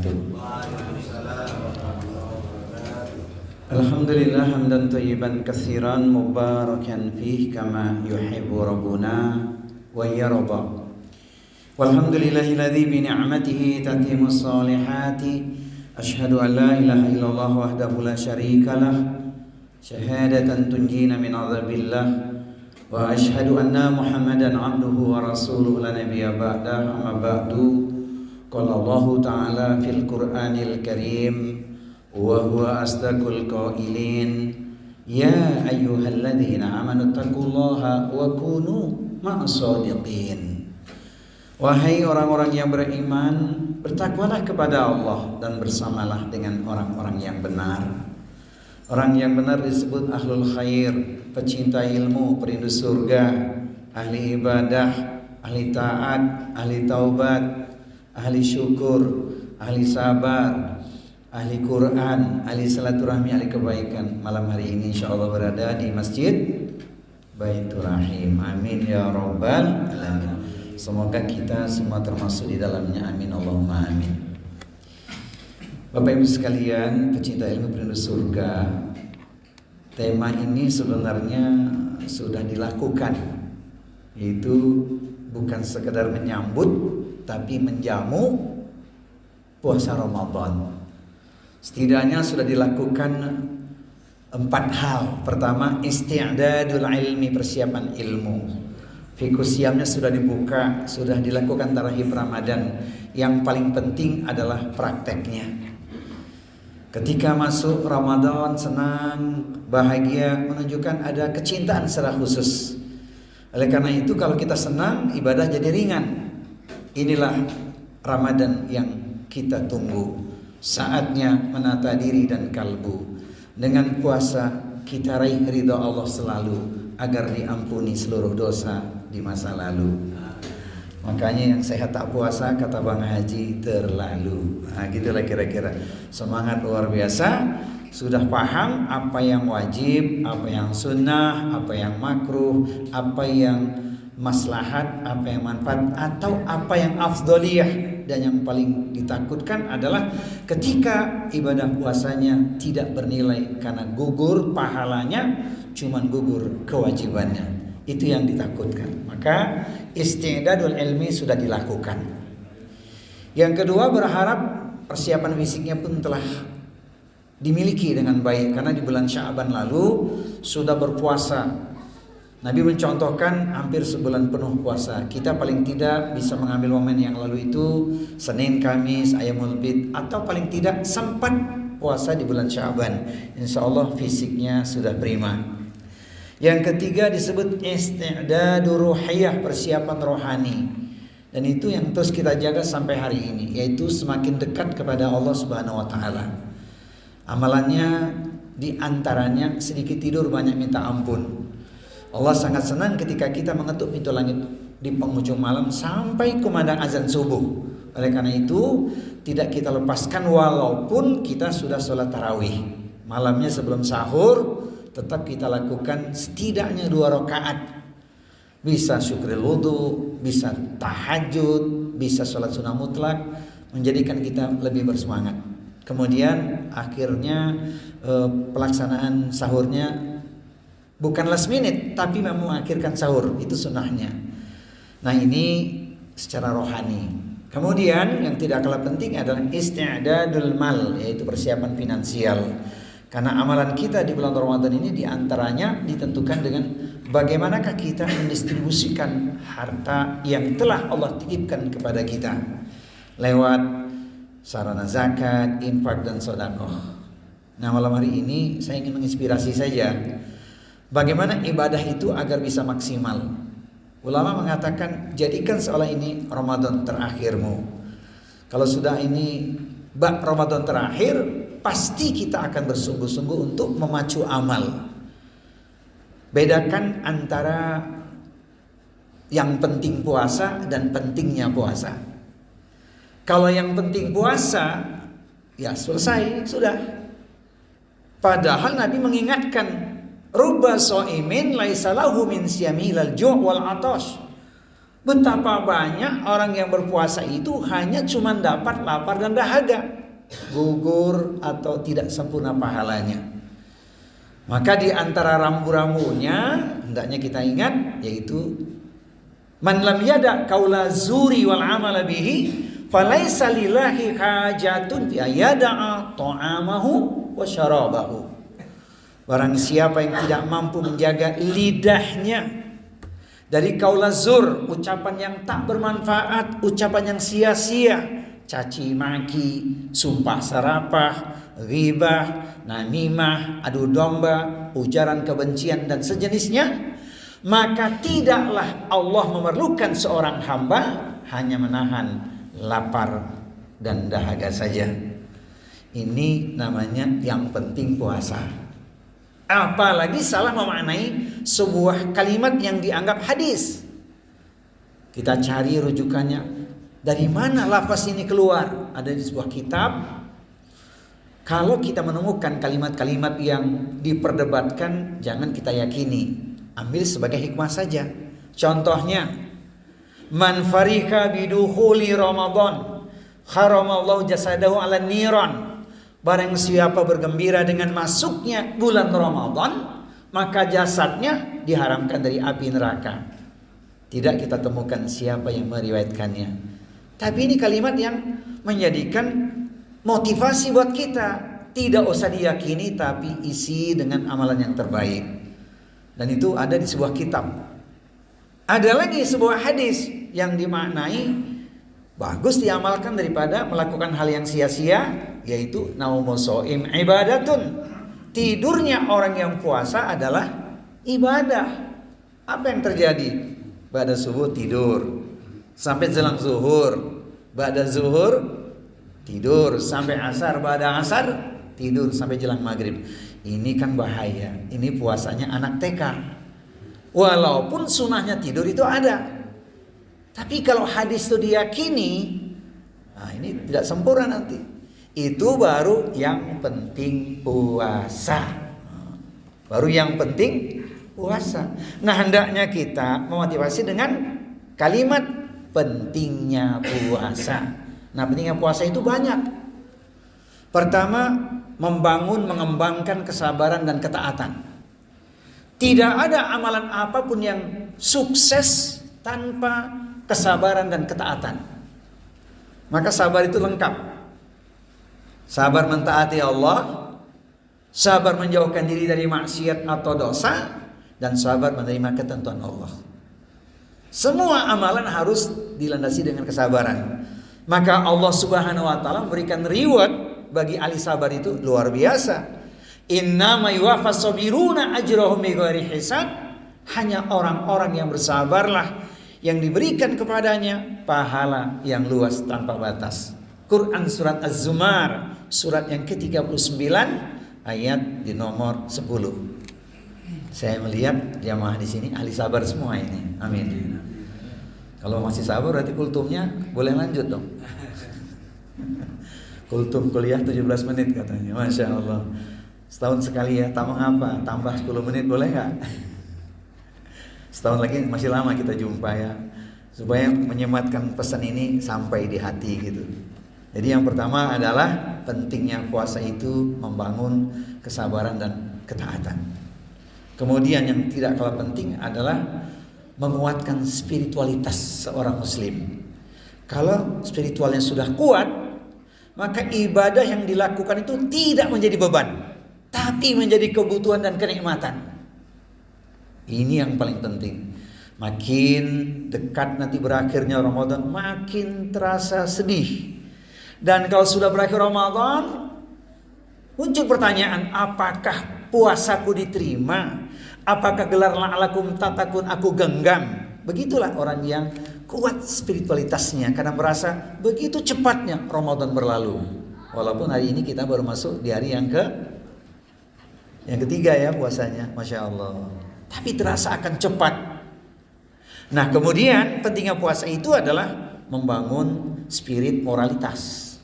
wabarakatuh. Alhamdulillah hamdan thayyiban katsiran mubarakan fih kama yuhibbu rabbuna wa yarda. Walhamdulillahilladzi bi ni'matihi tatimmus solihati. Asyhadu an la ilaha illallah wahdahu la syarikalah syahadatan tunjina min adzabillah. Wa asyhadu anna Muhammadan abduhu wa rasuluhu la nabiyya ba'dah. Amma ba'du. Qala Allah ta'ala fil Qur'anil Karim wa huwa asdaqul qailin ya ayyuhalladzina amanu taqullaha wa kunu ma'as shadiqin. Wahai orang-orang yang beriman, bertakwalah kepada Allah dan bersamalah dengan orang-orang yang benar. Orang yang benar disebut ahlul khair, pecinta ilmu, perindu surga, ahli ibadah, ahli taat, ahli taubat, ahli syukur, ahli sabar, ahli Quran, ahli silaturahmi, ahli kebaikan. Malam hari ini insyaallah berada di Masjid Baitur Rahim. Amin ya rabbal alamin. Semoga kita semua termasuk di dalamnya. Amin Allahumma amin. Bapak Ibu sekalian, pecinta ilmu perindu surga, tema ini sebenarnya sudah dilakukan, yaitu bukan sekedar menyambut tapi menjamu puasa Ramadan. Setidaknya sudah dilakukan 4 hal. Pertama, isti'dadul ilmi, persiapan ilmu. Fikus siamnya sudah dibuka, sudah dilakukan tarahib Ramadan. Yang paling penting adalah prakteknya. Ketika masuk Ramadan senang, bahagia, menunjukkan ada kecintaan secara khusus. Oleh karena itu kalau kita senang, ibadah jadi ringan. Inilah Ramadan yang kita tunggu. Saatnya menata diri dan kalbu. Dengan puasa kita raih ridha Allah selalu, agar diampuni seluruh dosa di masa lalu. Makanya yang sehat tak puasa, kata Bang Haji, terlalu. Nah gitulah kira-kira. Semangat luar biasa. Sudah paham apa yang wajib, apa yang sunnah, apa yang makruh, apa yang maslahat, apa yang manfaat, atau apa yang afdoliyah. Dan yang paling ditakutkan adalah ketika ibadah puasanya tidak bernilai karena gugur pahalanya, cuman gugur kewajibannya. Itu yang ditakutkan. Maka isti'dadul ilmi sudah dilakukan. Yang kedua, berharap persiapan fisiknya pun telah dimiliki dengan baik. Karena di bulan Sya'ban lalu sudah berpuasa. Nabi mencontohkan hampir sebulan penuh puasa. Kita paling tidak bisa mengambil momen yang lalu itu Senin, Kamis, Ayyamul Bid, atau paling tidak sempat puasa di bulan Sya'ban. Insya Allah fisiknya sudah prima. Yang ketiga disebut isti'dadur ruhiyah, persiapan rohani. Dan itu yang terus kita jaga sampai hari ini, yaitu semakin dekat kepada Allah Subhanahu wa taala. Amalannya diantaranya sedikit tidur, banyak minta ampun. Allah sangat senang ketika kita mengetuk pintu langit di penghujung malam sampai kumandang azan subuh. Oleh karena itu tidak kita lepaskan walaupun kita sudah sholat tarawih. Malamnya sebelum sahur tetap kita lakukan setidaknya 2 rakaat. Bisa syukril wudu, bisa tahajud, bisa sholat sunnah mutlak, menjadikan kita lebih bersemangat. Kemudian akhirnya pelaksanaan sahurnya bukan last minute, tapi mengakhirkan sahur, itu sunnahnya. Nah ini secara rohani. Kemudian yang tidak kalah penting adalah isti'dadul mal, yaitu persiapan finansial. Karena amalan kita di bulan Ramadan ini diantaranya ditentukan dengan bagaimanakah kita mendistribusikan harta yang telah Allah titipkan kepada kita lewat sarana zakat, infak, dan sedekah. Nah malam hari ini saya ingin menginspirasi saja bagaimana ibadah itu agar bisa maksimal. Ulama mengatakan jadikan seolah ini Ramadan terakhirmu. Kalau sudah ini bak Ramadan terakhir, pasti kita akan bersungguh-sungguh untuk memacu amal. Bedakan antara yang penting puasa dan pentingnya puasa. Kalau yang penting puasa, ya selesai, sudah. Padahal Nabi mengingatkan, rubba shaimin laisa lahu min siyamil al-ju' wal 'atash. Betapa banyak orang yang berpuasa itu hanya cuma dapat lapar dan dahaga, gugur atau tidak sempurna pahalanya. Maka di antara rambu-rambunya hendaknya kita ingat, yaitu man lam yada qaula zuri wal amala bihi falaisa lillahi hajatun fi ayada'a ta'amahu wa syarabahu. Barang siapa yang tidak mampu menjaga lidahnya dari qaula zur, ucapan yang tak bermanfaat, ucapan yang sia-sia, caci maki, sumpah serapah, ghibah, namimah, adu domba, ujaran kebencian dan sejenisnya, maka tidaklah Allah memerlukan seorang hamba hanya menahan lapar dan dahaga saja. Ini namanya yang penting puasa. Apalagi salah memaknai sebuah kalimat yang dianggap hadis. Kita cari rujukannya, dari mana lafaz ini keluar? Ada di sebuah kitab. Kalau kita menemukan kalimat-kalimat yang diperdebatkan, jangan kita yakini, ambil sebagai hikmah saja. Contohnya, man farika bidukhuli Ramadan haramallahu jasadahu ala niran. Barang siapa bergembira dengan masuknya bulan Ramadan, maka jasadnya diharamkan dari api neraka. Tidak kita temukan siapa yang meriwayatkannya. Tapi ini kalimat yang menjadikan motivasi buat kita. Tidak usah diyakini, tapi isi dengan amalan yang terbaik. Dan itu ada di sebuah kitab. Ada lagi sebuah hadis yang dimaknai bagus diamalkan daripada melakukan hal yang sia-sia, yaitu naumus shaim ibadatun. Tidurnya orang yang puasa adalah ibadah. Apa yang terjadi? Ba'da subuh tidur sampai jelang zuhur, ba'da zuhur tidur sampai asar, ba'da asar tidur sampai jelang maghrib. Ini kan bahaya. Ini puasanya anak TK. Walaupun sunahnya tidur itu ada. Tapi kalau hadis itu diyakini, nah ini tidak sempurna nanti. Itu baru yang penting puasa. Baru yang penting puasa. Nah hendaknya kita memotivasi dengan kalimat pentingnya puasa. Nah pentingnya puasa itu banyak. Pertama, mengembangkan kesabaran dan ketaatan. Tidak ada amalan apapun yang sukses tanpa kesabaran dan ketaatan. Maka sabar itu lengkap. Sabar mentaati Allah, sabar menjauhkan diri dari maksiat atau dosa, dan sabar menerima ketentuan Allah. Semua amalan harus dilandasi dengan kesabaran. Maka Allah Subhanahu wa taala memberikan reward bagi ahli sabar itu luar biasa. Innama yuwaffas sabiruna ajrahum bighairi hisab. Hanya orang-orang yang bersabarlah yang diberikan kepadanya pahala yang luas tanpa batas. Quran surat Az-Zumar surat yang ke-39 ayat di nomor 10. Saya melihat jamaah di sini ahli sabar semua ini. Amin. Kalau masih sabar berarti kultumnya boleh lanjut dong. Kultum kuliah 17 menit katanya. Masya Allah. Setahun sekali ya, tambah apa? Tambah 10 menit boleh nggak? Setahun lagi masih lama kita jumpa ya, supaya menyematkan pesan ini sampai di hati gitu. Jadi yang pertama adalah pentingnya puasa itu membangun kesabaran dan ketaatan. Kemudian yang tidak kalah penting adalah menguatkan spiritualitas seorang muslim. Kalau spiritualnya sudah kuat, maka ibadah yang dilakukan itu tidak menjadi beban, tapi menjadi kebutuhan dan kenikmatan. Ini yang paling penting. Makin dekat nanti berakhirnya Ramadan, makin terasa sedih. Dan kalau sudah berakhir Ramadan, muncul pertanyaan, apakah puasaku diterima? Apakah gelar la'alakum tatakun aku genggam? Begitulah orang yang kuat spiritualitasnya, karena merasa begitu cepatnya Ramadan berlalu. Walaupun hari ini kita baru masuk di hari yang ketiga ya puasanya, Masya Allah. Tapi terasa akan cepat. Nah kemudian pentingnya puasa itu adalah membangun spirit moralitas.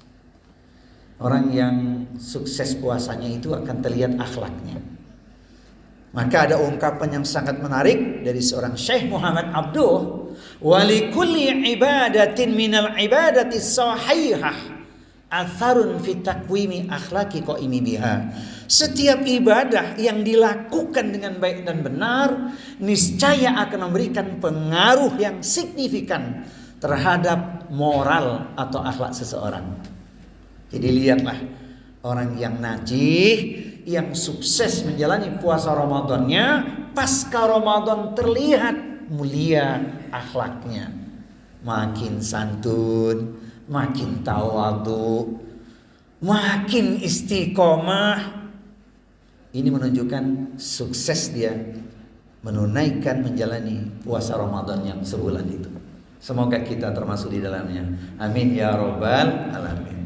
Orang yang sukses puasanya itu akan terlihat akhlaknya. Maka ada ungkapan yang sangat menarik dari seorang Syekh Muhammad Abduh Wa likulli ibadatin minal ibadati sahihah atharun fi takwimi akhlaqi qaimi biha. Setiap ibadah yang dilakukan dengan baik dan benar niscaya akan memberikan pengaruh yang signifikan terhadap moral atau akhlak seseorang. Jadi lihatlah orang yang najih, yang sukses menjalani puasa Ramadannya, pasca Ramadan terlihat mulia akhlaknya, makin santun, makin tawadhu, makin istiqomah. Ini menunjukkan sukses dia menunaikan menjalani puasa Ramadan yang sebulan itu. Semoga kita termasuk di dalamnya. Amin ya rabbal alamin.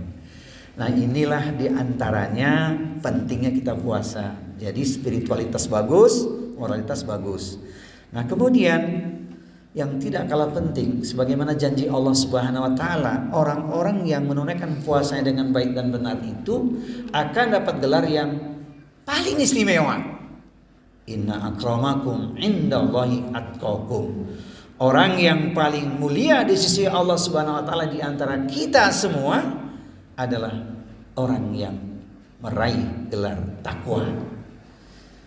Nah, inilah diantaranya pentingnya kita puasa. Jadi spiritualitas bagus, moralitas bagus. Nah, kemudian yang tidak kalah penting, sebagaimana janji Allah Subhanahu wa taala, orang-orang yang menunaikan puasanya dengan baik dan benar itu akan dapat gelar yang paling istimewa. Inna akramakum indallahi atqakum. Orang yang paling mulia di sisi Allah Subhanahu wa taala di antara kita semua adalah orang yang meraih gelar takwa.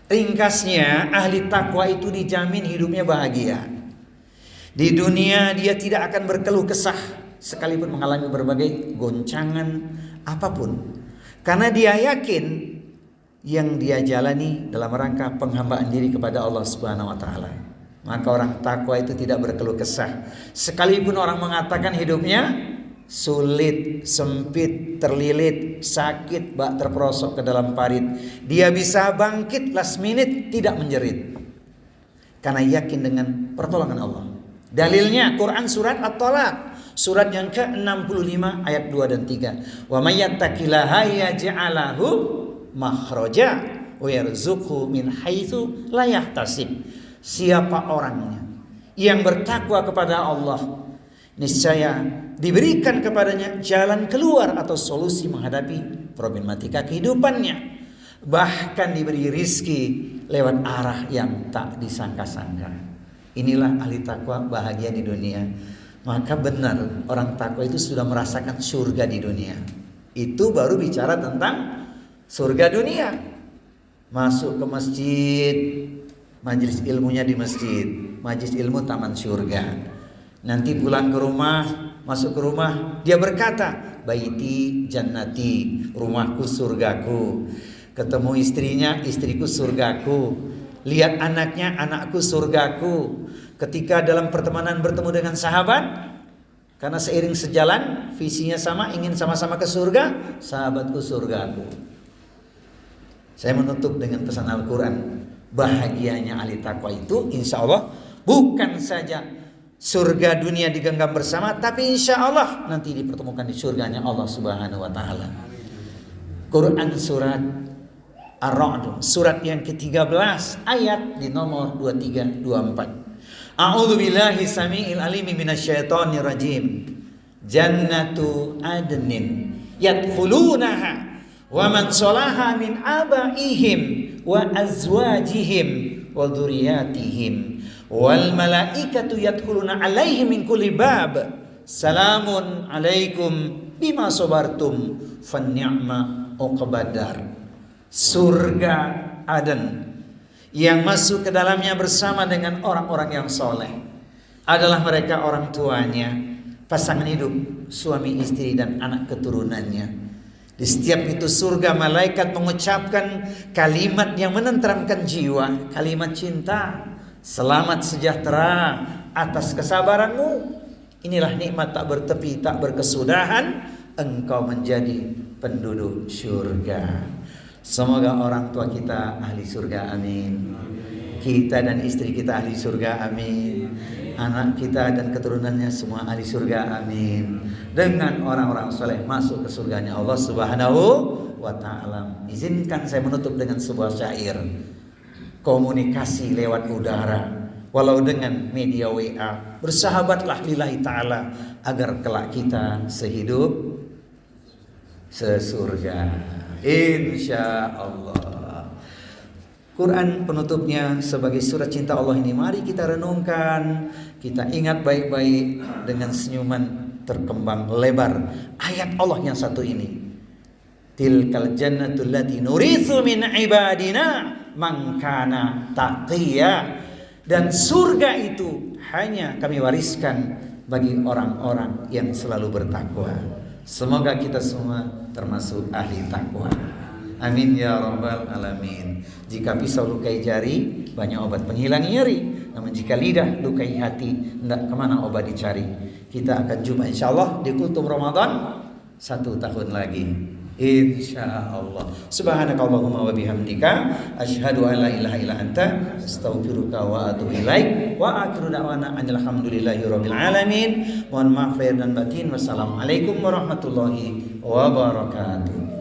Ringkasnya, ahli takwa itu dijamin hidupnya bahagia. Di dunia dia tidak akan berkeluh kesah sekalipun mengalami berbagai goncangan apapun. Karena dia yakin yang dia jalani dalam rangka penghambaan diri kepada Allah Subhanahu wa taala. Maka orang takwa itu tidak berkeluh kesah. Sekalipun orang mengatakan hidupnya sulit, sempit, terlilit, sakit, bak terperosok ke dalam parit, dia bisa bangkit last minute, tidak menjerit. Karena yakin dengan pertolongan Allah. Dalilnya Quran surat At-Talaq, surat yang ke-65 ayat 2 dan 3. Wa may yattaqillaha yaj'alahu makhraja wa yarzuqhu min haitsu la yahtasib. Siapa orangnya yang bertakwa kepada Allah, niscaya diberikan kepadanya jalan keluar atau solusi menghadapi problematika kehidupannya. Bahkan diberi rizki lewat arah yang tak disangka-sangka. Inilah ahli takwa bahagia di dunia. Maka benar orang takwa itu sudah merasakan surga di dunia. Itu baru bicara tentang surga dunia. Masuk ke masjid, majelis ilmunya di masjid, majelis ilmu taman surga. Nanti pulang ke rumah, masuk ke rumah, dia berkata, baiti jannati, rumahku surgaku. Ketemu istrinya, istriku surgaku. Lihat anaknya, anakku surgaku. Ketika dalam pertemanan bertemu dengan sahabat, karena seiring sejalan, visinya sama, ingin sama-sama ke surga, sahabatku surgaku. Saya menutup dengan pesan Al-Quran. Bahagianya ahli takwa itu insya Allah bukan saja surga dunia digenggam bersama, tapi insya Allah nanti dipertemukan di surganya Allah Subhanahu wa taala. Quran surat Ar-Ra'd surat yang ke-13 ayat di nomor 23 24. A'udzu billahi samiil alimi minasyaitonir rajim. Jannatu adnin yadkhulunaha wa man salaha min abaihim wa azwajihim wa dzurriyyatihim wal malaikatu yadkhuluna alaihim min kulli bab salamun alaikum bima sabartum fanni'ma uqbadar. Surga Aden yang masuk ke dalamnya bersama dengan orang-orang yang soleh adalah mereka orang tuanya, pasangan hidup, suami istri dan anak keturunannya. Di setiap itu surga malaikat mengucapkan kalimat yang menenteramkan jiwa, kalimat cinta, selamat sejahtera atas kesabaranmu. Inilah nikmat tak bertepi, tak berkesudahan, engkau menjadi penduduk surga. Semoga orang tua kita ahli surga, amin. Kita dan istri kita ahli surga, amin. Anak kita dan keturunannya semua ahli surga, amin. Dengan orang-orang soleh masuk ke surganya Allah Subhanahu wa ta'ala. Izinkan saya menutup dengan sebuah syair. Komunikasi lewat udara, walau dengan media WA, bersahabatlah lillahi ta'ala agar kelak kita sehidup sesurga, insya Allah. Quran penutupnya sebagai surat cinta Allah ini, mari kita renungkan, kita ingat baik-baik dengan senyuman terkembang lebar ayat Allah yang satu ini. Tilkal jannatul lati nuritsu min ibadina man kana taqiyya. Dan surga itu hanya kami wariskan bagi orang-orang yang selalu bertakwa. Semoga kita semua termasuk ahli takwa. Amin ya rabbal alamin. Jika pisau lukai jari, banyak obat penghilang nyeri. Namun jika lidah lukai hati, hendak kemana obat dicari. Kita akan jumpa insyaallah di kutub Ramadan 1 tahun lagi, insyaallah. Subhanakallahumma wa bihamdika asyhadu an la ilaha illa anta astaghfiruka wa atubu ilaik wa akhiru da'wana alhamdulillahi rabbil alamin. Mohon maaf lahir dan batin. Wassalamualaikum warahmatullahi wabarakatuh.